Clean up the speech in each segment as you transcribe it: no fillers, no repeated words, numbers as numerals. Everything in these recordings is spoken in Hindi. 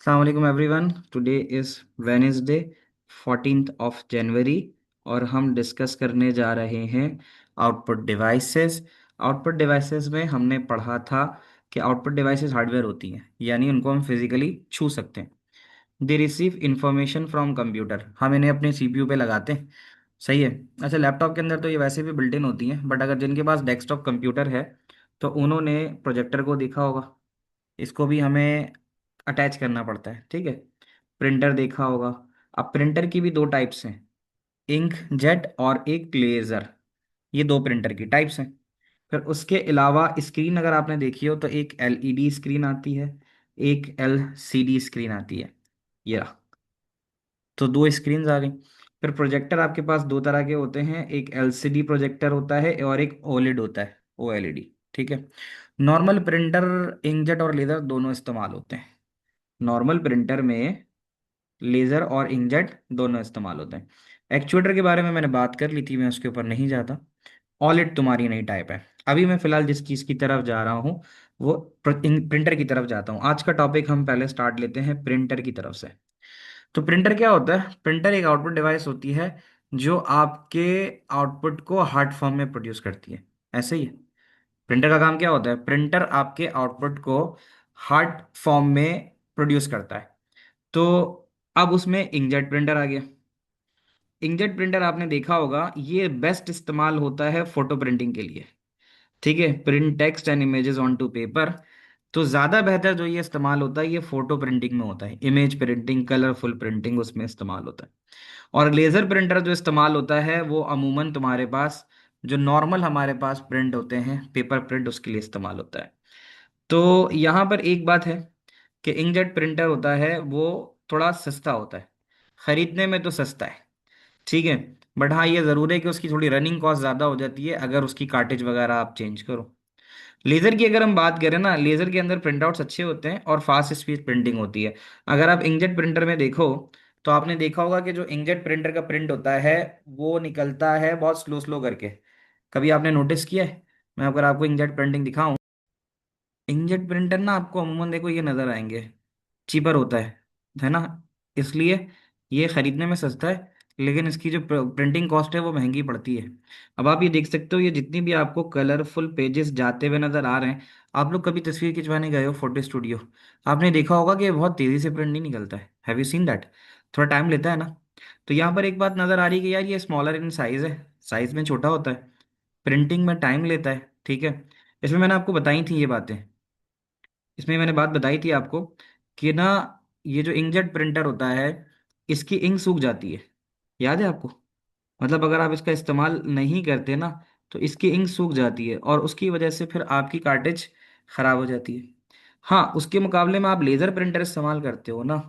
Assalamualaikum everyone. Today is Wednesday 14th of January और हम डिस्कस करने जा रहे हैं आउटपुट डिवाइसेस। आउटपुट डिवाइसेस में हमने पढ़ा था कि आउटपुट डिवाइसेस हार्डवेयर होती हैं, यानी उनको हम फिजिकली छू सकते हैं। They receive information from computer, हम इन्हें अपने सीपीयू पे लगाते हैं। सही है। अच्छा, लैपटॉप के अंदर तो ये वैसे भी बिल्ट इन होती हैं, बट अगर जिनके पास डेस्कटॉप कंप्यूटर है तो उन्होंने प्रोजेक्टर को देखा होगा। इसको भी हमें अटैच करना पड़ता है, ठीक है। प्रिंटर देखा होगा। अब प्रिंटर की भी दो टाइप्स हैं, इंक जेट और एक लेज़र। ये दो प्रिंटर की टाइप्स हैं। फिर उसके अलावा स्क्रीन अगर आपने देखी हो तो एक एलईडी स्क्रीन आती है, एक एलसीडी स्क्रीन आती है। ये रहा। तो दो स्क्रीन्स आ गई। फिर प्रोजेक्टर आपके पास दो तरह के होते हैं, एक एलसीडी प्रोजेक्टर होता है और एक ओलेड होता है, ओएलईडी। ठीक है। नॉर्मल प्रिंटर, इंकजेट और लेजर दोनों इस्तेमाल होते हैं। नॉर्मल प्रिंटर में लेजर और इंकजेट दोनों इस्तेमाल होते हैं। एक्चुएटर के बारे में मैंने बात कर ली थी, मैं उसके ऊपर नहीं जाता। ऑलिड तुम्हारी नई टाइप है। अभी मैं फिलहाल जिस चीज़ की तरफ जा रहा हूँ वो प्रिंटर की तरफ जाता हूँ। आज का टॉपिक हम पहले स्टार्ट लेते हैं प्रिंटर की तरफ से। तो प्रिंटर क्या होता है? प्रिंटर एक आउटपुट डिवाइस होती है जो आपके आउटपुट को हार्ड फॉर्म में प्रोड्यूस करती है। ऐसे ही है। प्रिंटर का काम क्या होता है? प्रिंटर आपके आउटपुट को हार्ड फॉर्म में प्रोड्यूस करता है। तो अब उसमें इंकजेट प्रिंटर आ गया। इंकजेट प्रिंटर आपने देखा होगा, ये बेस्ट इस्तेमाल होता है फोटो प्रिंटिंग के लिए। ठीक है, print text and images onto paper. तो ज़्यादा बेहतर जो ये इस्तेमाल होता है ये फोटो प्रिंटिंग में होता है, इमेज प्रिंटिंग, कलरफुल प्रिंटिंग उसमें इस्तेमाल होता है। और लेज़र प्रिंटर जो इस्तेमाल होता है वो अमूमन तुम्हारे पास जो नॉर्मल हमारे पास प्रिंट होते हैं, पेपर प्रिंट, उसके लिए इस्तेमाल होता है। तो यहाँ पर एक बात है कि इंकजेट प्रिंटर होता है वो थोड़ा सस्ता होता है, खरीदने में तो सस्ता है, ठीक है। बट हाँ, ये ज़रूर है कि उसकी थोड़ी रनिंग कॉस्ट ज़्यादा हो जाती है अगर उसकी कार्टेज वगैरह आप चेंज करो। लेज़र की अगर हम बात करें ना, लेज़र के अंदर प्रिंट आउट्स अच्छे होते हैं और फास्ट स्पीड प्रिंटिंग होती है। अगर आप इंकजेट प्रिंटर में देखो तो आपने देखा होगा कि जो इंकजेट प्रिंटर का प्रिंट होता है वो निकलता है बहुत स्लो स्लो करके। कभी आपने नोटिस किया है? मैं अगर आपको इंकजेट प्रिंटिंग दिखाऊं, इंकजेट प्रिंटर ना आपको अमूमन देखो ये नज़र आएंगे, चीपर होता है ना। इसलिए ये खरीदने में सस्ता है, लेकिन इसकी जो प्रिंटिंग कॉस्ट है वो महंगी पड़ती है। अब आप ये देख सकते हो, ये जितनी भी आपको कलरफुल पेजेस जाते हुए नजर आ रहे हैं, आप लोग कभी तस्वीर खिंचवाने गए हो फोटो स्टूडियो, आपने देखा होगा कि ये बहुत तेजी से प्रिंट नहीं निकलता है। Have you seen that? थोड़ा टाइम लेता है ना। तो यहाँ पर एक बात नजर आ रही है कि यार ये स्मॉलर इन साइज है, साइज में छोटा होता है, प्रिंटिंग में टाइम लेता है, ठीक है। इसमें मैंने आपको बताई थी ये बातें। इसमें मैंने बात बताई थी आपको कि ना, ये जो इंकजेट प्रिंटर होता है इसकी इंक सूख जाती है, याद है आपको? मतलब अगर आप इसका इस्तेमाल नहीं करते ना तो इसकी इंक सूख जाती है और उसकी वजह से फिर आपकी कार्टेज खराब हो जाती है। हाँ, उसके मुकाबले में आप लेज़र प्रिंटर इस्तेमाल करते हो ना,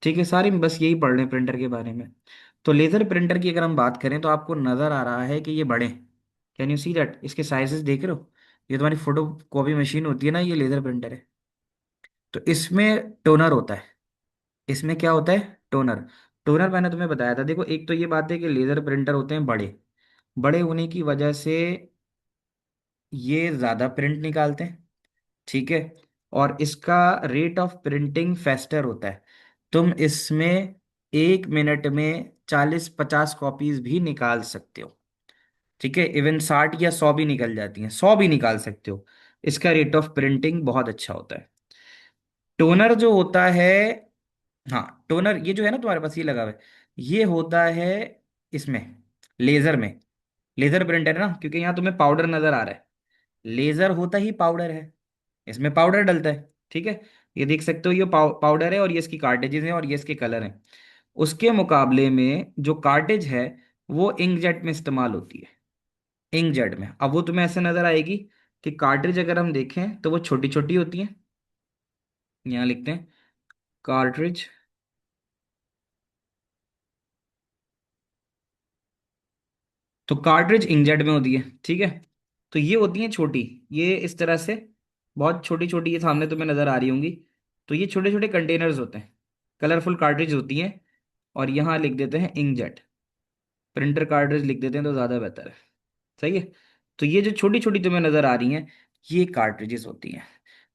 ठीक है। सारी बस यही पढ़ लें प्रिंटर के बारे में। तो लेज़र प्रिंटर की अगर हम बात करें तो आपको नज़र आ रहा है कि ये बड़े, कैन यू सी दैट? इसके साइजेस देख रहे हो? ये तुम्हारी फोटो कॉपी मशीन होती है ना, ये लेज़र प्रिंटर है। तो इसमें टोनर होता है। इसमें क्या होता है? टोनर। टोनर मैंने तुम्हें बताया था। देखो, एक तो ये बात है कि लेज़र प्रिंटर होते हैं बड़े, बड़े होने की वजह से ये ज़्यादा प्रिंट निकालते हैं, ठीक है। और इसका रेट ऑफ प्रिंटिंग फास्टर होता है। तुम इसमें 1 मिनट में 40-50 कॉपीज भी निकाल सकते हो, ठीक है। इवन 60 या 100 भी निकल जाती हैं, 100 भी निकाल सकते हो। इसका रेट ऑफ प्रिंटिंग बहुत अच्छा होता है। टोनर जो होता है, हाँ टोनर ये जो है ना तुम्हारे पास ये लगा हुआ है, ये होता है इसमें, लेजर में। लेजर प्रिंटर है ना, क्योंकि यहाँ तुम्हें पाउडर नजर आ रहा है, लेजर होता ही पाउडर है, इसमें पाउडर डलता है, ठीक है। ये देख सकते हो, ये पाउडर है और ये इसकी कार्टेजेस हैं और ये इसके कलर हैं। उसके मुकाबले में जो कार्टेज है वो इंकजेट में इस्तेमाल होती है। इंकजेट में अब वो तुम्हें ऐसे नजर आएगी कि कार्ट्रिज अगर हम देखें तो वो छोटी छोटी होती हैं। यहाँ लिखते हैं कार्ट्रिज। तो कार्ट्रिज इंकजेट में होती है, ठीक है। तो ये होती है छोटी, ये इस तरह से बहुत छोटी छोटी, ये सामने तुम्हें नजर आ रही होंगी। तो ये छोटे छोटे कंटेनर्स होते हैं, कलरफुल कार्ट्रिज होती हैं। और यहाँ लिख देते हैं इंकजेट, प्रिंटर कार्ट्रिज लिख देते हैं तो ज़्यादा बेहतर है। सही है। तो ये जो छोटी छोटी तुम्हें नजर आ रही हैं ये कार्ट्रिजेस होती हैं।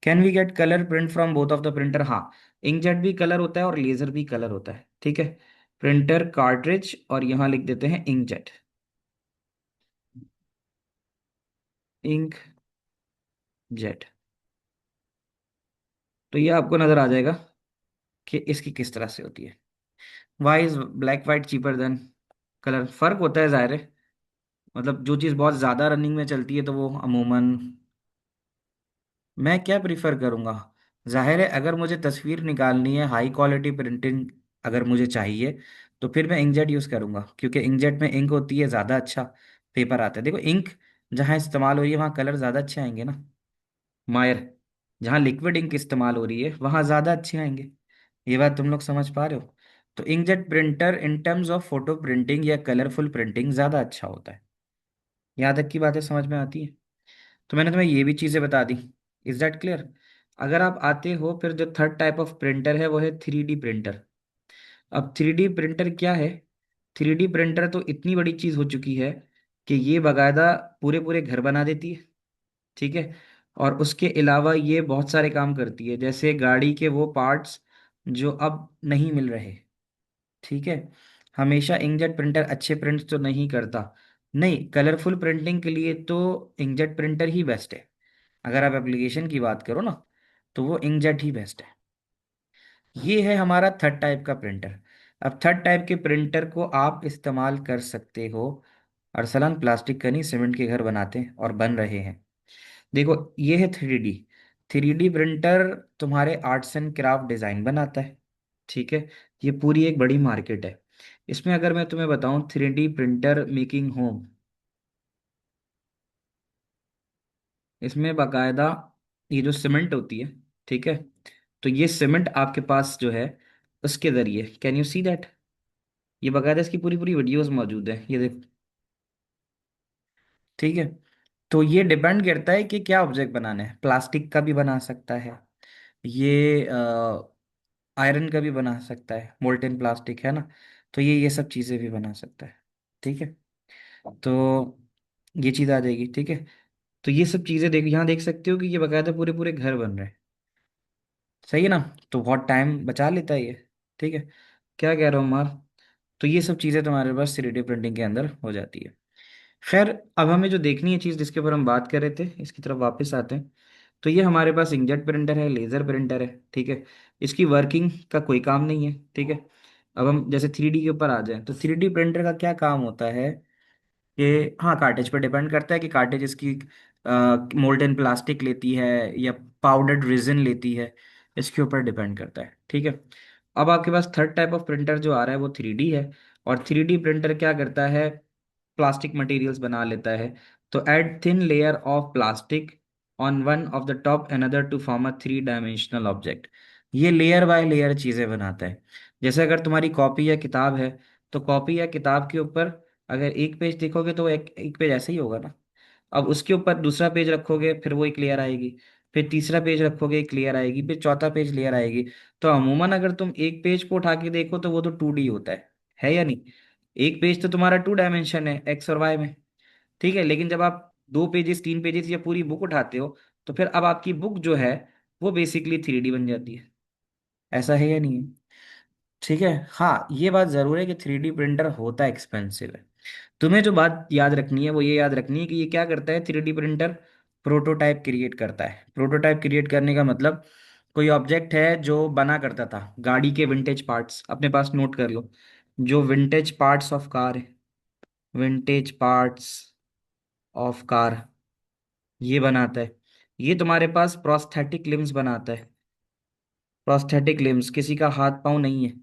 Can we get colour print from both of the printer? हाँ, इंकजेट भी कलर होता है और लेजर भी कलर होता है, ठीक है। प्रिंटर कार्ट्रिज और यहाँ लिख देते हैं इंकजेट, इंक जेट। तो ये आपको नजर आ जाएगा कि इसकी किस तरह से होती है। Why is black white cheaper than colour? फर्क होता है, जाहिर है। मतलब जो चीज़ बहुत ज़्यादा रनिंग में चलती है तो वो अमूमन, मैं क्या प्रीफर करूँगा? जाहिर है अगर मुझे तस्वीर निकालनी है, हाई क्वालिटी प्रिंटिंग अगर मुझे चाहिए, तो फिर मैं इंकजेट यूज़ करूँगा, क्योंकि इंकजेट में इंक होती है, ज़्यादा अच्छा पेपर आता है। देखो, इंक जहाँ इस्तेमाल हो रही है वहाँ कलर ज़्यादा अच्छे आएंगे ना। मायर, जहाँ लिक्विड इंक इस्तेमाल हो रही है वहाँ ज़्यादा अच्छे आएंगे। ये बात तुम लोग समझ पा रहे हो? तो inkjet printer in terms of photo printing या कलरफुल प्रिंटिंग ज़्यादा अच्छा होता है। यहाँ तक की बातें समझ में आती है? तो मैंने तुम्हें ये भी चीज़ें बता दी। Is that clear? अगर आप आते हो, फिर जो थर्ड टाइप ऑफ प्रिंटर है वो है 3D प्रिंटर। अब 3D प्रिंटर क्या है? 3D प्रिंटर तो इतनी बड़ी चीज़ हो चुकी है कि ये बाकायदा पूरे पूरे घर बना देती है, ठीक है। और उसके अलावा ये बहुत सारे काम करती है, जैसे गाड़ी के वो पार्ट्स जो अब नहीं मिल रहे, ठीक है। हमेशा इंकजेट प्रिंटर अच्छे प्रिंट्स तो नहीं करता। नहीं, कलरफुल प्रिंटिंग के लिए तो इंकजेट प्रिंटर ही बेस्ट है। अगर आप एप्लीकेशन की बात करो ना, तो वो इंकजेट ही बेस्ट है। ये है हमारा थर्ड टाइप का प्रिंटर। अब थर्ड टाइप के प्रिंटर को आप इस्तेमाल कर सकते हो। अरसलान प्लास्टिक का नहीं, सीमेंट के घर बनाते हैं और बन रहे हैं। देखो, ये है 3D। 3D प्रिंटर तुम्हारे आर्ट्स एंड क्राफ्ट डिज़ाइन बनाता है, ठीक है। ये पूरी एक बड़ी मार्केट है। इसमें अगर मैं तुम्हें बताऊं 3D प्रिंटर मेकिंग होम, इसमें बाकायदा ये जो सीमेंट होती है, ठीक है, तो ये सीमेंट आपके पास जो है उसके ज़रिए, कैन यू सी दैट? ये बाकायदा इसकी पूरी पूरी वीडियोस मौजूद है, ये देखो, ठीक है। तो ये डिपेंड करता है कि क्या ऑब्जेक्ट बनाना है। प्लास्टिक का भी बना सकता है ये, आयरन का भी बना सकता है, मोल्टेन प्लास्टिक है ना। तो ये सब चीज़ें भी बना सकता है, ठीक है। तो ये चीज़ आ जाएगी, ठीक है। तो ये सब चीज़ें देख, यहाँ देख सकते हो कि ये बकायदा पूरे पूरे घर बन रहे हैं, सही है ना। तो बहुत टाइम बचा लेता है ये, ठीक है। क्या कह रहा हूँ मार? तो ये सब चीज़ें तुम्हारे पास 3D प्रिंटिंग के अंदर हो जाती है। खैर, अब हमें जो देखनी है चीज़ जिसके ऊपर हम बात कर रहे थे, इसकी तरफ वापस आते हैं। तो ये हमारे पास इंकजेट प्रिंटर है, लेज़र प्रिंटर है, ठीक है। इसकी वर्किंग का कोई काम नहीं है, ठीक है। अब हम जैसे 3D के ऊपर आ जाएं, तो 3D प्रिंटर का क्या काम होता है कि हाँ, कार्टेज पर डिपेंड करता है कि कार्टेज इसकी मोल्टन प्लास्टिक लेती है या पाउडर्ड रेजिन लेती है, इसके ऊपर डिपेंड करता है, ठीक है। अब आपके पास थर्ड टाइप ऑफ प्रिंटर जो आ रहा है वो 3D है। और 3D प्रिंटर क्या करता है? प्लास्टिक मटेरियल्स बना लेता है। तो add thin layer of plastic on one of the top another to form a 3 dimensional object. ये लेयर बाय लेयर चीज़ें बनाता है। जैसे अगर तुम्हारी कॉपी या किताब है, तो कॉपी या किताब के ऊपर अगर एक पेज देखोगे तो वो एक एक पेज ऐसे ही होगा ना। अब उसके ऊपर दूसरा पेज रखोगे, फिर वो एक लेयर आएगी। फिर तीसरा पेज रखोगे, एक लेयर आएगी। फिर चौथा पेज लेयर आएगी। तो अमूमन अगर तुम एक पेज को उठा के देखो तो वो तो 2D होता है या नहीं? एक पेज तो तुम्हारा 2 डायमेंशन है, एक्स और वाई में, ठीक है। लेकिन जब आप 2 पेजेस 3 पेजेस या पूरी बुक उठाते हो, तो फिर अब आपकी बुक जो है वो बेसिकली 3D बन जाती है। ऐसा है या नहीं है? ठीक है। हाँ, ये बात जरूर है कि 3D प्रिंटर होता है एक्सपेंसिव है। तुम्हें जो बात याद रखनी है वो ये याद रखनी है कि ये क्या करता है 3D प्रिंटर? प्रोटोटाइप क्रिएट करता है। प्रोटोटाइप क्रिएट करने का मतलब, कोई ऑब्जेक्ट है जो बना करता था, गाड़ी के विंटेज पार्ट्स अपने पास नोट कर लो। जो विंटेज पार्ट्स ऑफ कार है, विंटेज पार्ट्स ऑफ कार, ये बनाता है। ये तुम्हारे पास प्रोस्थेटिक लिम्स बनाता है। प्रोस्थेटिक लिम्स, किसी का हाथ पाँव नहीं है,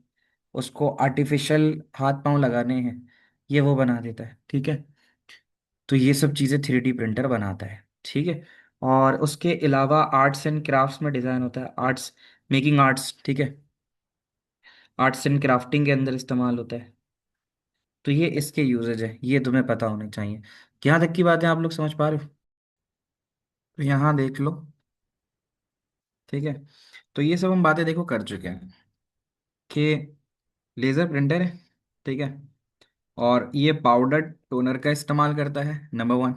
उसको आर्टिफिशियल हाथ पाँव लगाने हैं, ये वो बना देता है, ठीक है। तो ये सब चीज़ें 3D प्रिंटर बनाता है, ठीक है। और उसके अलावा आर्ट्स एंड क्राफ्ट्स में डिज़ाइन होता है, आर्ट्स, मेकिंग आर्ट्स, ठीक है। आर्ट्स एंड क्राफ्टिंग के अंदर इस्तेमाल होता है। तो ये इसके यूजेज है, ये तुम्हें पता होने चाहिए। यहाँ तक की बातें आप लोग समझ पा रहे हो? तो यहाँ देख लो, ठीक है। तो ये सब हम बातें देखो कर चुके हैं कि लेज़र प्रिंटर है, ठीक है। और ये पाउडर टोनर का इस्तेमाल करता है, नंबर 1।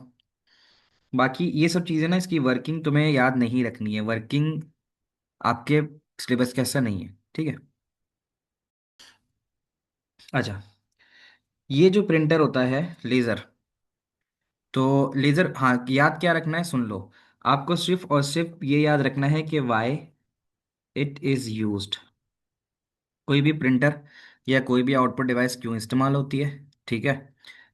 बाकी ये सब चीज़ें ना, इसकी वर्किंग तुम्हें याद नहीं रखनी है, वर्किंग आपके सिलेबस का हिस्सा नहीं है, ठीक है। अच्छा, ये जो प्रिंटर होता है लेज़र, तो लेज़र, हाँ याद क्या रखना है सुन लो। आपको सिर्फ और सिर्फ ये याद रखना है कि वाई इट इज़ यूज्ड। कोई भी प्रिंटर या कोई भी आउटपुट डिवाइस क्यों इस्तेमाल होती है, ठीक है।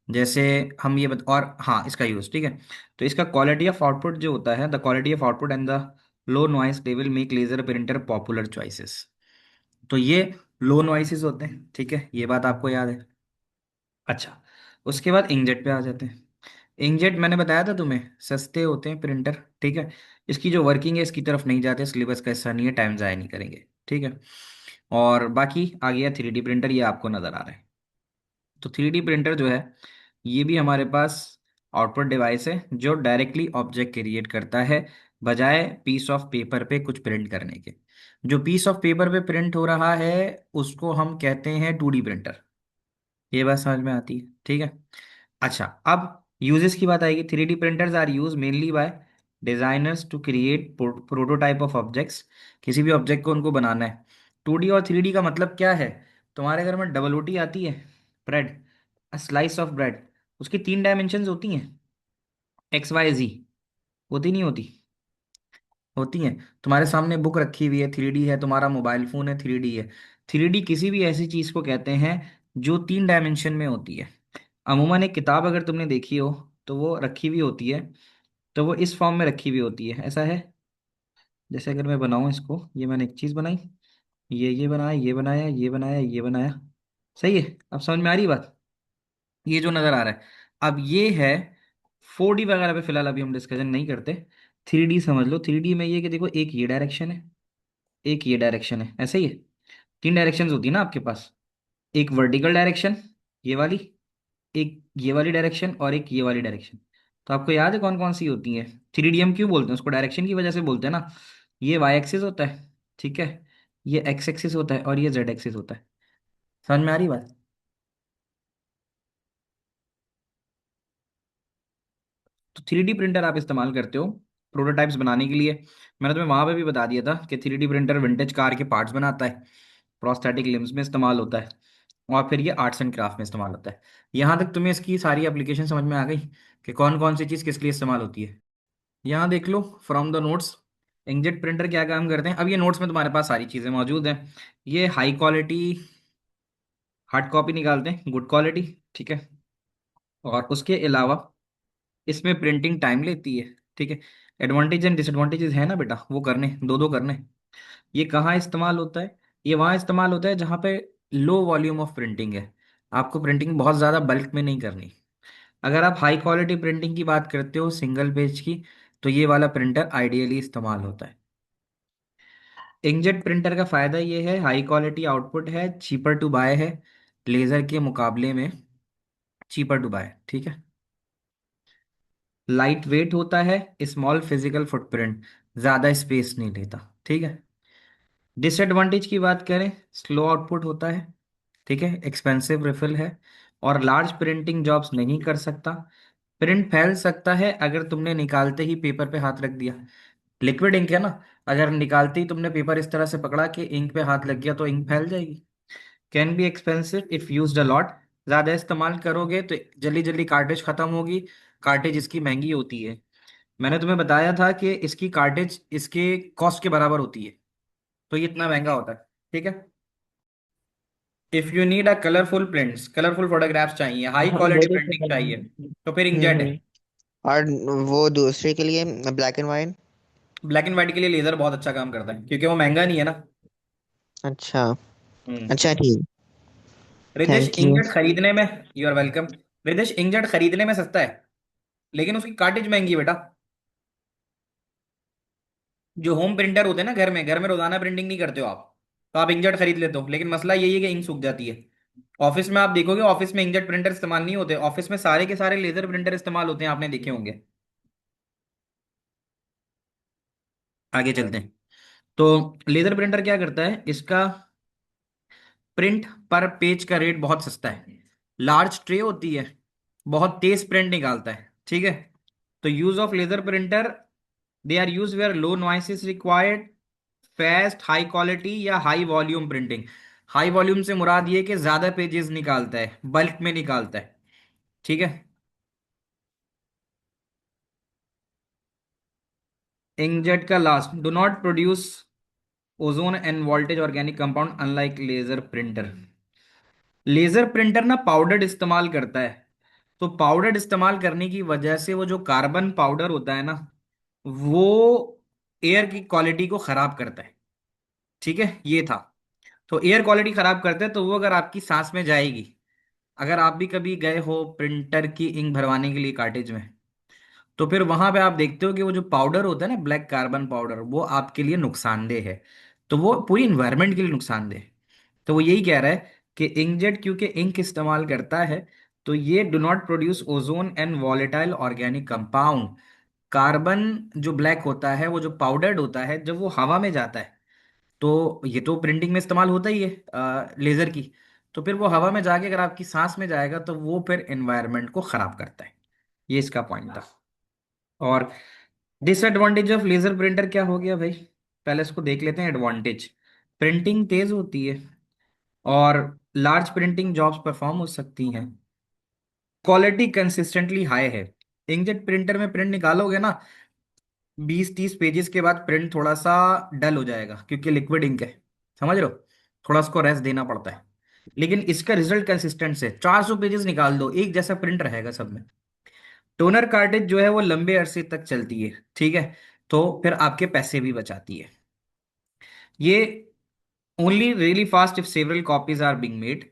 जैसे हम ये और हाँ इसका यूज़, ठीक है। तो इसका क्वालिटी ऑफ आउटपुट जो होता है, the quality of output and the low noise level make laser printer popular choices. तो ये लो नॉइसेस होते हैं, ठीक है, ये बात आपको याद है। अच्छा, उसके बाद इंकजेट पे आ जाते हैं। इंकजेट मैंने बताया था तुम्हें, सस्ते होते हैं प्रिंटर, ठीक है। इसकी जो वर्किंग है इसकी तरफ नहीं जाते, सिलेबस का हिस्सा नहीं है, टाइम ज़ाया नहीं करेंगे, ठीक है। और बाकी आ गया 3D प्रिंटर, ये आपको नज़र आ रहा है। तो 3D प्रिंटर जो है, ये भी हमारे पास आउटपुट डिवाइस है जो डायरेक्टली ऑब्जेक्ट क्रिएट करता है, बजाय पीस ऑफ पेपर पे कुछ प्रिंट करने के। जो पीस ऑफ पेपर पे प्रिंट हो रहा है उसको हम कहते हैं 2D प्रिंटर। ये बात समझ में आती है, ठीक है। अच्छा, अब यूजेस की बात आएगी। 3D printers are use mainly by designers to create prototype of objects. किसी भी ऑब्जेक्ट को उनको बनाना है। 2D और 3D का मतलब क्या है? तुम्हारे घर में डबल रोटी आती है, ब्रेड, स्लाइस ऑफ ब्रेड, उसकी 3 डायमेंशंस होती हैं, एक्स वाई जी, होती नहीं होती? होती हैं। तुम्हारे सामने बुक रखी हुई है, 3D है, तुम्हारा मोबाइल फोन है, 3D है। 3D किसी भी ऐसी चीज को कहते हैं जो 3 डायमेंशन में होती है। अमूमन एक किताब अगर तुमने देखी हो तो वो रखी हुई होती है, तो वो इस फॉर्म में रखी हुई होती है, ऐसा है। जैसे अगर मैं बनाऊं इसको, ये मैंने एक चीज बनाई, ये बनाया, ये बनाया, ये बनाया, ये बनाया, सही है। अब समझ में आ रही बात? ये जो नजर आ रहा है, अब ये है 4D वगैरह पे फिलहाल अभी हम डिस्कशन नहीं करते। 3D समझ लो। 3D में ये कि देखो, एक ये डायरेक्शन है, एक ये डायरेक्शन है, ऐसे ही है। 3 डायरेक्शंस होती है ना आपके पास, एक वर्टिकल डायरेक्शन ये वाली, एक ये वाली डायरेक्शन, और एक ये वाली डायरेक्शन। तो आपको याद है कौन कौन सी होती है? 3D हम क्यों बोलते हैं उसको? डायरेक्शन की वजह से बोलते हैं ना। ये वाई एक्सिस होता है, ठीक है, ये एक्स एक्सिस होता है, और ये जेड एक्सिस होता है। समझ में आ रही बात? तो 3D प्रिंटर आप इस्तेमाल करते हो प्रोटोटाइप्स बनाने के लिए। मैंने तुम्हें वहां पे भी बता दिया था कि 3D प्रिंटर विंटेज कार के पार्ट्स बनाता है, प्रोस्थेटिक लिम्स में इस्तेमाल होता है, और फिर ये आर्ट्स एंड क्राफ्ट में इस्तेमाल होता है। यहाँ तक तुम्हें इसकी सारी एप्लीकेशन समझ में आ गई कि कौन कौन सी चीज़ किस लिए इस्तेमाल होती है। यहाँ देख लो from the notes, inkjet printer क्या काम करते हैं। अब ये नोट्स में तुम्हारे पास सारी चीज़ें मौजूद हैं। ये हाई क्वालिटी हार्ड कॉपी निकालते हैं, गुड क्वालिटी, ठीक है। और उसके अलावा इसमें प्रिंटिंग टाइम लेती है, ठीक है। एडवांटेज एंड डिसएडवांटेजेस है ना बेटा, वो करने दो दो करने। ये कहाँ इस्तेमाल होता है? ये वहाँ इस्तेमाल होता है जहाँ पे लो वॉल्यूम ऑफ प्रिंटिंग है, आपको प्रिंटिंग बहुत ज़्यादा बल्क में नहीं करनी। अगर आप हाई क्वालिटी प्रिंटिंग की बात करते हो, सिंगल पेज की, तो ये वाला प्रिंटर आइडियली इस्तेमाल होता है। इंकजेट प्रिंटर का फ़ायदा ये है, हाई क्वालिटी आउटपुट है, चीपर टू बाय है, लेज़र के मुकाबले में चीपर टू बाय, ठीक है। लाइट वेट होता है, स्मॉल फिजिकल फुटप्रिंट, ज़्यादा स्पेस नहीं लेता, ठीक है। डिसएडवांटेज की बात करें, स्लो आउटपुट होता है, ठीक है, एक्सपेंसिव रिफिल है, और लार्ज प्रिंटिंग जॉब्स नहीं कर सकता। प्रिंट फैल सकता है अगर तुमने निकालते ही पेपर पे हाथ रख दिया। लिक्विड इंक है ना, अगर निकालते ही तुमने पेपर इस तरह से पकड़ा कि इंक पे हाथ लग गया तो इंक फैल जाएगी। Can be expensive if used a lot, ज़्यादा इस्तेमाल करोगे तो जल्दी जल्दी कार्टेज खत्म होगी, कार्टेज इसकी महंगी होती है। मैंने तुम्हें बताया था कि इसकी कार्टेज इसके कॉस्ट के बराबर होती है, तो ये इतना महंगा होता है, ठीक है। If you need a colourful prints, colourful photographs चाहिए, हाई हाँ वो क्वालिटी तो प्रिंटिंग समझ चाहिए, गए। तो फिर इंकजेट है। हम्म। और वो दूसरे के लिए black and white. Black and white के लिए लेजर बहुत अच्छा काम करता है क्योंकि वो महंगा नहीं है ना। अच्छा। हम्म। अच्छा ठीक। Ridesh, thank you. इंकजेट खरीदने में, you are welcome. Ridesh, inkjet खरीदने में सस्ता है, लेकिन उसकी कार्टेज महंगी है बेटा। जो होम प्रिंटर होते हैं ना, घर में रोजाना प्रिंटिंग नहीं करते हो आप, तो आप इंकजेट खरीद लेते हो, लेकिन मसला यही है कि इंक सूख जाती है। ऑफिस में आप देखोगे, ऑफिस में इंकजेट प्रिंटर इस्तेमाल नहीं होते, ऑफिस में सारे के सारे लेजर प्रिंटर इस्तेमाल होते हैं, आपने देखे होंगे। आगे चलते हैं। तो लेजर प्रिंटर क्या करता है, इसका प्रिंट पर पेज का रेट बहुत सस्ता है, लार्ज ट्रे होती है, बहुत तेज प्रिंट निकालता है, ठीक है। तो use of laser printer, they are use where low noise is required, fast high quality या high volume printing. High volume से मुराद ये कि ज्यादा पेजेस निकालता है, बल्क में निकालता है। ठीक है। इंकजेट का last, do not produce ozone and voltage organic compound unlike laser printer. Laser printer ना पाउडर इस्तेमाल करता है। तो पाउडर इस्तेमाल करने की वजह से वो जो कार्बन पाउडर होता है ना, वो एयर की क्वालिटी को खराब करता है। ठीक है, ये था। तो एयर क्वालिटी खराब करता है, तो वो अगर आपकी सांस में जाएगी, अगर आप भी कभी गए हो प्रिंटर की इंक भरवाने के लिए कार्टेज में, तो फिर वहां पे आप देखते हो कि वो जो पाउडर होता है ना, ब्लैक कार्बन पाउडर, वो आपके लिए नुकसानदेह है। तो वो पूरी इन्वायरमेंट के लिए नुकसानदेह है। तो वो यही कह रहा है कि इंकजेट क्योंकि इंक इस्तेमाल करता है, तो ये do not produce ozone and volatile organic compound. Carbon जो ब्लैक होता है, वो जो पाउडर्ड होता है, जब वो हवा में जाता है, तो ये तो प्रिंटिंग में इस्तेमाल होता ही है लेजर की। तो फिर वो हवा में जाके अगर आपकी सांस में जाएगा, तो वो फिर एनवायरनमेंट को खराब करता है। ये इसका पॉइंट था। और डिसएडवांटेज ऑफ लेजर प्रिंटर क्या हो गया भाई, पहले इसको देख लेते हैं। एडवांटेज, प्रिंटिंग तेज होती है और लार्ज प्रिंटिंग जॉब्स परफॉर्म हो सकती हैं। क्वालिटी कंसिस्टेंटली हाई है। इंकजेट प्रिंटर में प्रिंट निकालोगे ना, 20-30 पेजेस के बाद प्रिंट थोड़ा सा डल हो जाएगा, क्योंकि लिक्विड इंक है। समझ रहे हो, थोड़ा उसको रेस्ट देना पड़ता है। लेकिन इसका रिजल्ट कंसिस्टेंट से 400 पेजेस निकाल दो, एक जैसा प्रिंट रहेगा सब में। टोनर कार्टेज जो है वो लंबे अरसे तक चलती है। ठीक है, तो फिर आपके पैसे भी बचाती है ये। Only really fast if several copies are being made.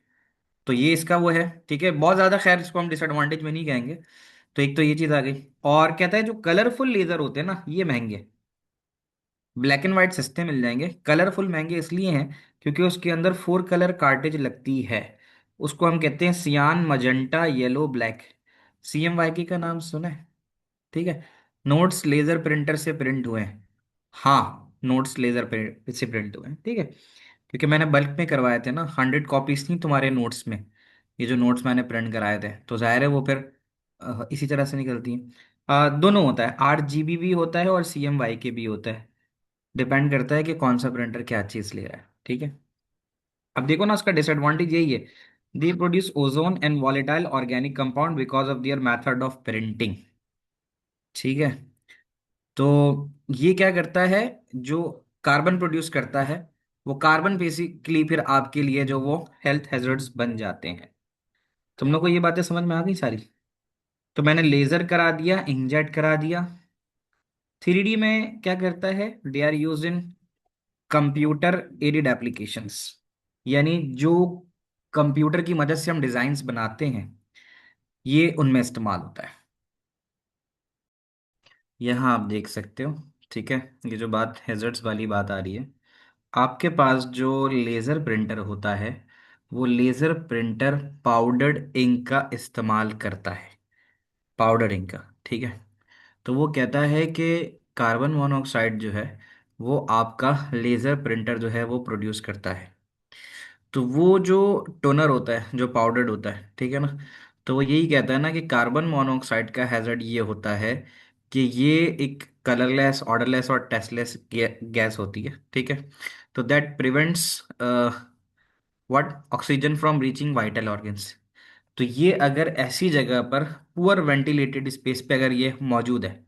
तो ये इसका वो है। ठीक है, बहुत ज्यादा खैर इसको हम डिसएडवांटेज में नहीं कहेंगे। तो एक तो ये चीज आ गई। और कहता है जो कलरफुल लेजर होते हैं ना, ये महंगे। ब्लैक एंड व्हाइट सस्ते मिल जाएंगे, कलरफुल महंगे इसलिए हैं क्योंकि उसके अंदर 4 कलर कार्टेज लगती है। उसको हम कहते हैं सियान, मजेंटा, येलो, ब्लैक। CMYK का नाम सुना है? ठीक है। नोट्स लेजर प्रिंटर से प्रिंट हुए हैं। हाँ, नोट्स लेजर प्रिंट से प्रिंट हुए हैं। ठीक है, क्योंकि मैंने बल्क में करवाए थे ना, 100 कॉपीज थी तुम्हारे नोट्स में। ये जो नोट्स मैंने प्रिंट कराए थे, तो जाहिर है वो फिर इसी तरह से निकलती हैं। दोनों होता है, RGB भी होता है और CMYK भी होता है। डिपेंड करता है कि कौन सा प्रिंटर क्या चीज़ ले रहा है। ठीक है। अब देखो ना, उसका डिसएडवांटेज यही है, they produce ozone and volatile organic compound because of their method of printing. ठीक है। तो ये क्या करता है, जो कार्बन प्रोड्यूस करता है, वो कार्बन बेसिकली फिर आपके लिए जो वो हेल्थ हैजर्ड्स बन जाते हैं। तुम लोग को ये बातें समझ में आ गई सारी? तो मैंने लेजर करा दिया, इंकजेट करा दिया। 3D में क्या करता है, they are use in computer aided applications, यानी जो कंप्यूटर की मदद से हम डिजाइन्स बनाते हैं, ये उनमें इस्तेमाल होता है। यहाँ आप देख सकते हो। ठीक है, ये जो बात हैजर्ड्स वाली बात आ रही है, आपके पास जो लेज़र प्रिंटर होता है, वो लेज़र प्रिंटर पाउडर्ड इंक का इस्तेमाल करता है। पाउडर इंक का। ठीक है। तो वो कहता है कि कार्बन मोनोऑक्साइड जो है, वो आपका लेज़र प्रिंटर जो है वो प्रोड्यूस करता है। तो वो जो टोनर होता है, जो पाउडर्ड होता है, ठीक है ना, तो वो यही कहता है ना कि कार्बन मोनोऑक्साइड का हैजर्ड ये होता है कि ये एक कलरलेस, ऑर्डरलेस और टेस्टलेस गैस होती है। ठीक है। तो that prevents what oxygen from reaching vital organs. तो ये अगर ऐसी जगह पर, पुअर वेंटिलेटेड स्पेस पे अगर ये मौजूद है,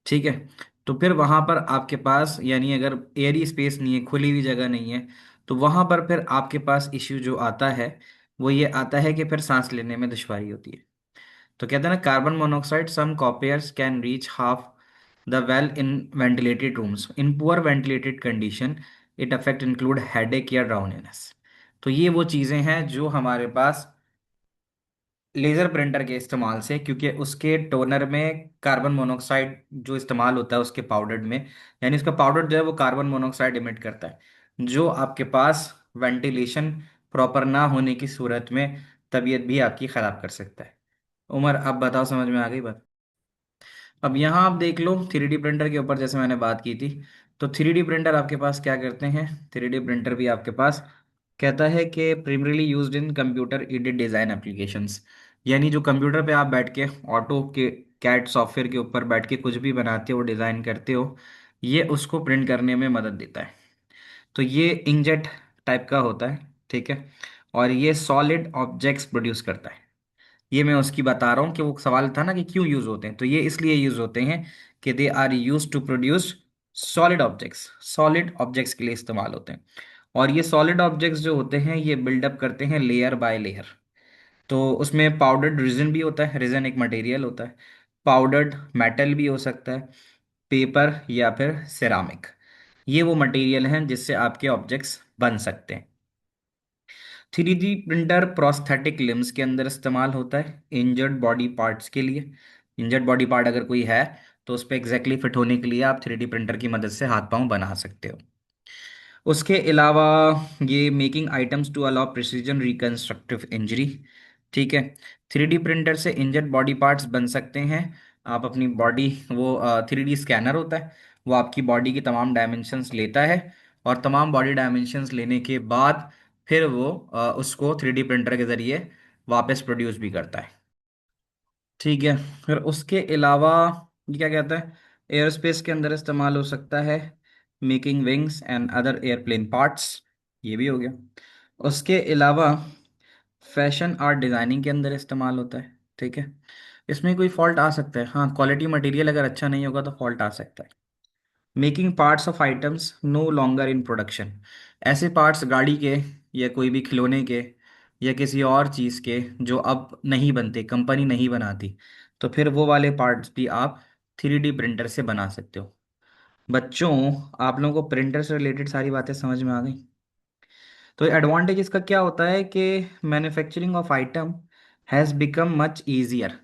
ठीक है, तो फिर वहां पर आपके पास, यानी अगर एयरी स्पेस नहीं है, खुली हुई जगह नहीं है, तो वहां पर फिर आपके पास इश्यू जो आता है, वो ये आता है कि फिर सांस लेने में दुश्वारी होती है। तो कहते हैं ना, carbon monoxide some copiers can reach half the well in ventilated rooms, in poor ventilated condition it affect include headache या ड्राउजीनेस। तो ये वो चीज़ें हैं जो हमारे पास लेजर प्रिंटर के इस्तेमाल से, क्योंकि उसके टोनर में कार्बन मोनोऑक्साइड जो इस्तेमाल होता है उसके पाउडर में, यानी उसका पाउडर जो है वो कार्बन मोनोऑक्साइड इमिट करता है, जो आपके पास वेंटिलेशन प्रॉपर ना होने की सूरत में तबीयत भी आपकी खराब कर सकता है। उमर, अब बताओ, समझ में आ गई बात? अब यहाँ आप देख लो 3D प्रिंटर के ऊपर, जैसे मैंने बात की थी। तो 3D प्रिंटर आपके पास क्या करते हैं, 3D प्रिंटर भी आपके पास कहता है कि primarily used in computer aided design applications, यानी जो कंप्यूटर पे आप बैठ के ऑटो के कैट सॉफ्टवेयर के ऊपर बैठ के कुछ भी बनाते हो, डिज़ाइन करते हो, ये उसको प्रिंट करने में मदद देता है। तो ये इंकजेट टाइप का होता है, ठीक है। और ये सॉलिड ऑब्जेक्ट्स प्रोड्यूस करता है। ये मैं उसकी बता रहा हूँ कि वो सवाल था ना कि क्यों यूज होते हैं, तो ये इसलिए यूज होते हैं कि they are use to produce solid objects. Solid objects के लिए इस्तेमाल होते हैं। और ये सॉलिड ऑब्जेक्ट्स जो होते हैं ये बिल्डअप करते हैं लेयर बाय लेयर। तो उसमें पाउडर्ड रिजन भी होता है, रिजन एक मटेरियल होता है। पाउडर्ड मेटल भी हो सकता है, पेपर या फिर सिरामिक। ये वो मटेरियल हैं जिससे आपके ऑब्जेक्ट्स बन सकते हैं। 3D प्रिंटर प्रोस्थेटिक लिम्स के अंदर इस्तेमाल होता है, इंजर्ड बॉडी पार्ट्स के लिए। इंजर्ड बॉडी पार्ट अगर कोई है तो उस पर एग्जैक्टली फिट होने के लिए आप 3D प्रिंटर की मदद से हाथ पांव बना सकते हो। उसके अलावा ये making items to allow precision reconstructive injury, ठीक है। 3D प्रिंटर से इंजर्ड बॉडी पार्ट्स बन सकते हैं। आप अपनी बॉडी, वो 3D स्कैनर होता है, वो आपकी बॉडी की तमाम डायमेंशंस लेता है। और तमाम बॉडी डायमेंशंस लेने के बाद फिर वो उसको 3D प्रिंटर के ज़रिए वापस प्रोड्यूस भी करता है, ठीक है। फिर उसके अलावा ये क्या कहता है, एयरोस्पेस के अंदर इस्तेमाल हो सकता है, making wings and other airplane parts, ये भी हो गया। उसके अलावा फैशन आर्ट डिज़ाइनिंग के अंदर इस्तेमाल होता है, ठीक है। इसमें कोई फॉल्ट आ सकता है, हाँ, क्वालिटी मटेरियल अगर अच्छा नहीं होगा तो फॉल्ट आ सकता है। Making parts of items no longer in production. ऐसे पार्ट्स गाड़ी के या कोई भी खिलौने के या किसी और चीज़ के जो अब नहीं बनते, कंपनी नहीं बनाती, तो फिर वो वाले पार्ट्स भी आप 3D प्रिंटर से बना सकते हो। बच्चों, आप लोगों को प्रिंटर से रिलेटेड सारी बातें समझ में आ गई। तो एडवांटेज इसका क्या होता है कि manufacturing of item has become much easier,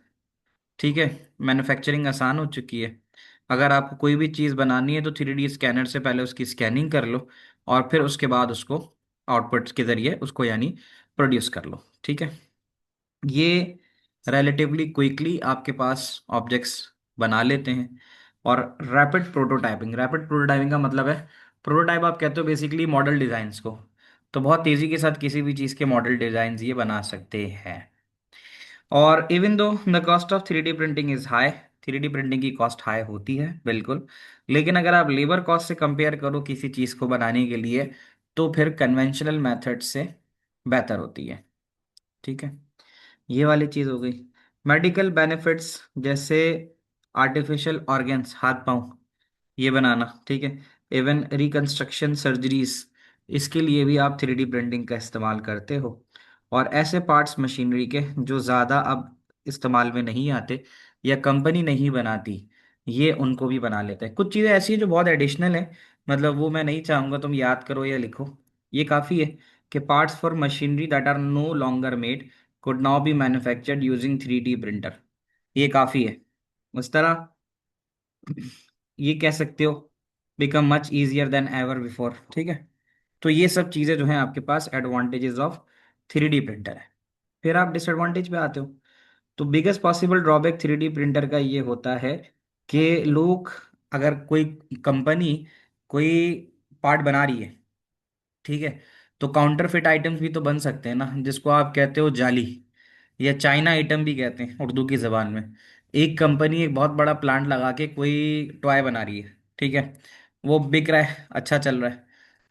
ठीक है। मैन्युफैक्चरिंग आसान हो चुकी है। अगर आपको कोई भी चीज़ बनानी है तो 3D स्कैनर से पहले उसकी स्कैनिंग कर लो, और फिर उसके बाद उसको आउटपुट के ज़रिए उसको यानी प्रोड्यूस कर लो, ठीक है। ये रिलेटिवली क्विकली आपके पास ऑब्जेक्ट्स बना लेते हैं। और रैपिड प्रोटोटाइपिंग का मतलब है, प्रोटोटाइप आप कहते हो बेसिकली मॉडल डिज़ाइंस को। तो बहुत तेज़ी के साथ किसी भी चीज़ के मॉडल डिज़ाइंस ये बना सकते हैं। और even though the cost of 3D printing is high, 3D printing की कॉस्ट हाई होती है बिल्कुल। लेकिन अगर आप लेबर कॉस्ट से कंपेयर करो किसी चीज़ को बनाने के लिए, तो फिर कन्वेंशनल मेथड से बेहतर होती है, ठीक है। ये वाली चीज़ हो गई। मेडिकल बेनिफिट्स जैसे आर्टिफिशियल ऑर्गन्स, हाथ पांव ये बनाना, ठीक है। इवन रिकंस्ट्रक्शन सर्जरीज, इसके लिए भी आप 3D प्रिंटिंग का इस्तेमाल करते हो। और ऐसे पार्ट्स मशीनरी के जो ज़्यादा अब इस्तेमाल में नहीं आते या कंपनी नहीं बनाती, ये उनको भी बना लेते हैं। कुछ चीज़ें ऐसी हैं जो बहुत एडिशनल है, मतलब वो मैं नहीं चाहूँगा तुम याद करो या लिखो। ये काफ़ी है कि parts for machinery that are no longer made could now be manufactured using 3D printer. ये काफ़ी है। उस तरह ये कह सकते हो become much easier than ever before, ठीक है। तो ये सब चीज़ें जो हैं आपके पास एडवांटेजेस ऑफ 3D प्रिंटर है। फिर आप डिसएडवांटेज पे आते हो। तो biggest possible drawback 3D printer का ये होता है कि लोग, अगर कोई कंपनी कोई पार्ट बना रही है, ठीक है, तो काउंटरफिट आइटम्स भी तो बन सकते हैं ना, जिसको आप कहते हो जाली, या चाइना आइटम भी कहते हैं उर्दू की ज़बान में। एक कंपनी एक बहुत बड़ा प्लांट लगा के कोई टॉय बना रही है, ठीक है, वो बिक रहा है, अच्छा चल रहा है।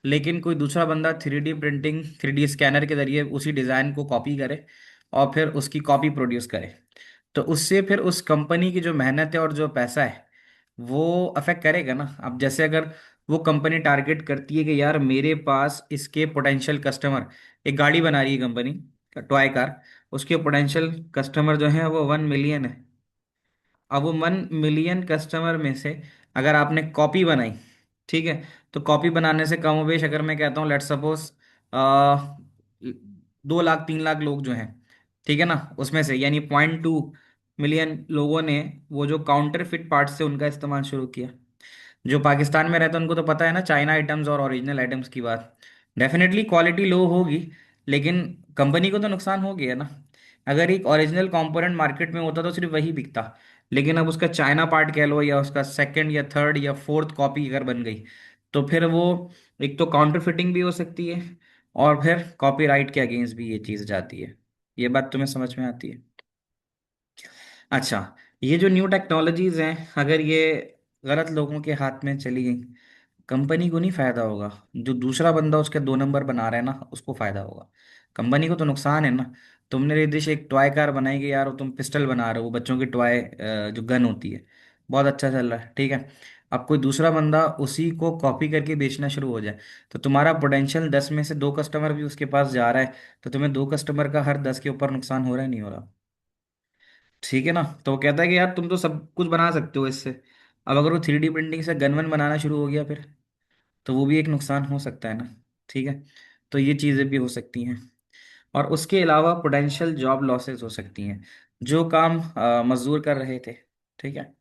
लेकिन कोई दूसरा बंदा 3D स्कैनर के जरिए उसी डिज़ाइन को कॉपी करे और फिर उसकी कॉपी प्रोड्यूस करे, तो उससे फिर उस कंपनी की जो मेहनत है और जो पैसा है वो अफेक्ट करेगा ना। अब जैसे अगर वो कंपनी टारगेट करती है कि यार मेरे पास इसके पोटेंशियल कस्टमर, एक गाड़ी बना रही है कंपनी, टॉय कार, उसके पोटेंशियल कस्टमर जो है वो 1 मिलियन है। अब वो 1 मिलियन कस्टमर में से अगर आपने कॉपी बनाई, ठीक है, तो कॉपी बनाने से कमोबेश अगर मैं कहता हूँ लेट सपोज 2 लाख 3 लाख लोग जो हैं, ठीक है ना, उसमें से यानी 0.2 मिलियन लोगों ने वो जो काउंटर फिट पार्ट से उनका इस्तेमाल शुरू किया। जो पाकिस्तान में रहते हैं उनको तो पता है ना चाइना आइटम्स और ओरिजिनल आइटम्स की बात। डेफिनेटली क्वालिटी लो होगी, लेकिन कंपनी को तो नुकसान हो गया ना। अगर एक ओरिजिनल कंपोनेंट मार्केट में होता तो सिर्फ वही बिकता, लेकिन अब उसका चाइना पार्ट कह लो या उसका सेकंड या थर्ड या फोर्थ कॉपी अगर बन गई, तो फिर वो एक तो काउंटर फिटिंग भी हो सकती है, और फिर कॉपीराइट के अगेंस्ट भी ये चीज़ जाती है। ये बात तुम्हें समझ में आती है? अच्छा, ये जो न्यू टेक्नोलॉजीज हैं, अगर ये गलत लोगों के हाथ में चली गई, कंपनी को नहीं फायदा होगा। जो दूसरा बंदा उसके 2 नंबर बना रहा है ना, उसको फायदा होगा। कंपनी को तो नुकसान है ना। तुमने रिदिश एक टॉय कार बनाई कि यार, वो तुम पिस्टल बना रहे हो, वो बच्चों की टॉय जो गन होती है, बहुत अच्छा चल रहा है, ठीक है। अब कोई दूसरा बंदा उसी को कॉपी करके बेचना शुरू हो जाए, तो तुम्हारा पोटेंशियल 10 में से 2 कस्टमर भी उसके पास जा रहा है, तो तुम्हें 2 कस्टमर का हर 10 के ऊपर नुकसान हो रहा है, नहीं हो रहा? ठीक है ना। तो वो कहता है कि यार तुम तो सब कुछ बना सकते हो इससे, अब अगर वो 3D प्रिंटिंग से गन वन बनाना शुरू हो गया फिर, तो वो भी एक नुकसान हो सकता है ना। ठीक है। तो ये चीज़ें भी हो सकती हैं। और उसके अलावा पोटेंशियल जॉब लॉसेस हो सकती हैं। जो काम मजदूर कर रहे थे, ठीक है,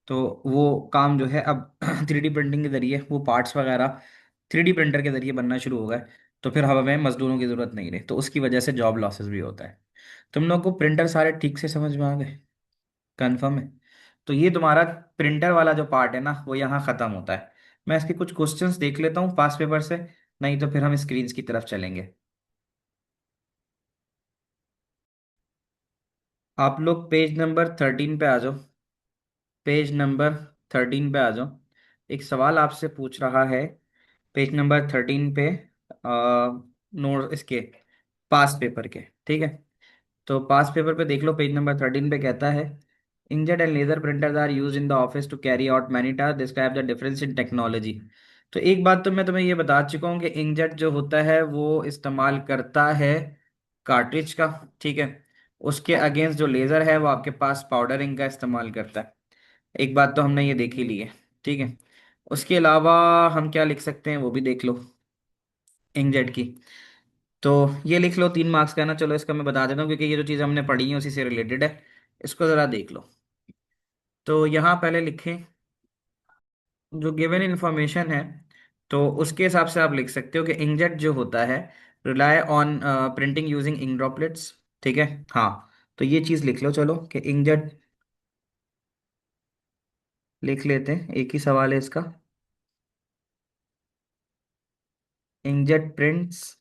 तो वो काम जो है अब 3D प्रिंटिंग के जरिए वो पार्ट्स वगैरह 3D प्रिंटर के जरिए बनना शुरू हो गए, तो फिर हमें मजदूरों की ज़रूरत नहीं रही, तो उसकी वजह से जॉब लॉसेस भी होता है। तुम लोग को प्रिंटर सारे ठीक से समझ में आ गए? कंफर्म है? तो ये तुम्हारा प्रिंटर वाला जो पार्ट है ना, वो यहाँ ख़त्म होता है। मैं इसके कुछ क्वेश्चंस देख लेता हूँ पास पेपर से, नहीं तो फिर हम स्क्रीन्स की तरफ चलेंगे। आप लोग पेज नंबर 13 पे आ जाओ। पेज नंबर 13 पे आ जाओ। एक सवाल आपसे पूछ रहा है, पेज नंबर 13 पे, नोट इसके पास पेपर के, ठीक है। तो पास पेपर पे देख लो, पेज नंबर 13 पे कहता है, inkjet and laser printers are use in the office to carry out many task, describe the difference in technology. तो एक बात तो मैं तुम्हें ये बता चुका हूँ कि इंकजेट जो होता है वो इस्तेमाल करता है कार्ट्रिज का, ठीक है। उसके अगेंस्ट जो लेजर है वो आपके पास पाउडर इंक का इस्तेमाल करता है। एक बात तो हमने ये देख ही ली है, ठीक है। उसके अलावा हम क्या लिख सकते हैं वो भी देख लो, इंकजेट की। तो ये लिख लो, 3 मार्क्स का है ना। चलो इसका मैं बता देता हूँ, क्योंकि ये जो चीज़ हमने पढ़ी है उसी से रिलेटेड है। इसको ज़रा देख लो। तो यहाँ पहले लिखें, जो गिवन इंफॉर्मेशन है, तो उसके हिसाब से आप लिख सकते हो कि इंकजेट जो होता है, rely on printing using ink droplets, ठीक है। हाँ, तो ये चीज़ लिख लो चलो, कि इंकजेट लिख लेते हैं, एक ही सवाल है इसका। Inkjet prints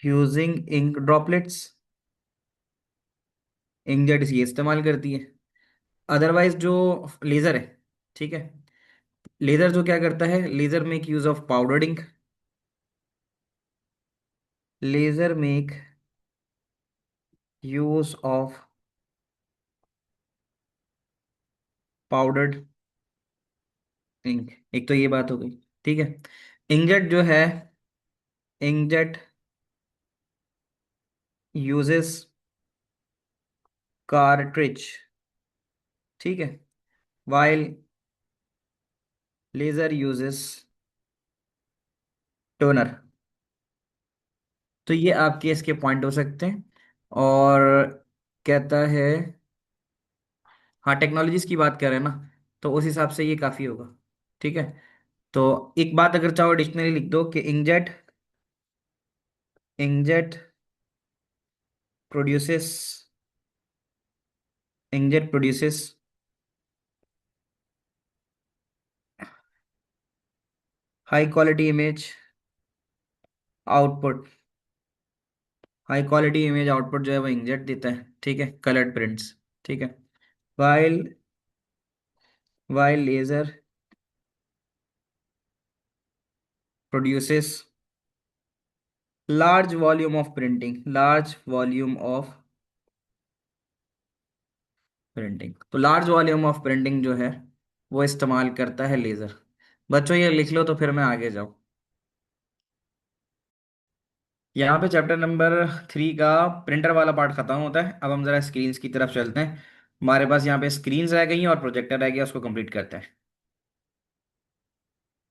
using ink droplets. Inkjet ये इस्तेमाल करती है। अदरवाइज जो लेज़र है, ठीक है, लेजर जो क्या करता है, laser make use of powdered ink. Laser make use of powdered ink. एक तो ये बात हो गई, ठीक है। इंकजेट जो है, इंकजेट यूजेस कार्ट्रिज, ठीक है, वाइल लेजर यूजेस टोनर। तो ये आपके इसके पॉइंट हो सकते हैं। और कहता है, हाँ टेक्नोलॉजीज की बात कर रहे हैं ना, तो उस हिसाब से ये काफ़ी होगा, ठीक है। तो एक बात अगर चाहो डिक्शनरी लिख दो कि inkjet, inkjet produces, inkjet produces high quality image output. High quality image output जो है वो इंकजेट देता है, ठीक है, कलर्ड प्रिंट्स, ठीक है। While while laser produces large volume of printing, large volume of printing. तो लार्ज वॉल्यूम ऑफ प्रिंटिंग जो है वो इस्तेमाल करता है लेजर। बच्चों ये लिख लो, तो फिर मैं आगे जाऊँ। यहाँ पे चैप्टर नंबर 3 का प्रिंटर वाला पार्ट खत्म होता है। अब हम जरा स्क्रीन्स की तरफ चलते हैं। हमारे पास यहाँ पे स्क्रीन्स रह गई हैं और प्रोजेक्टर रह गया, उसको कंप्लीट करते हैं।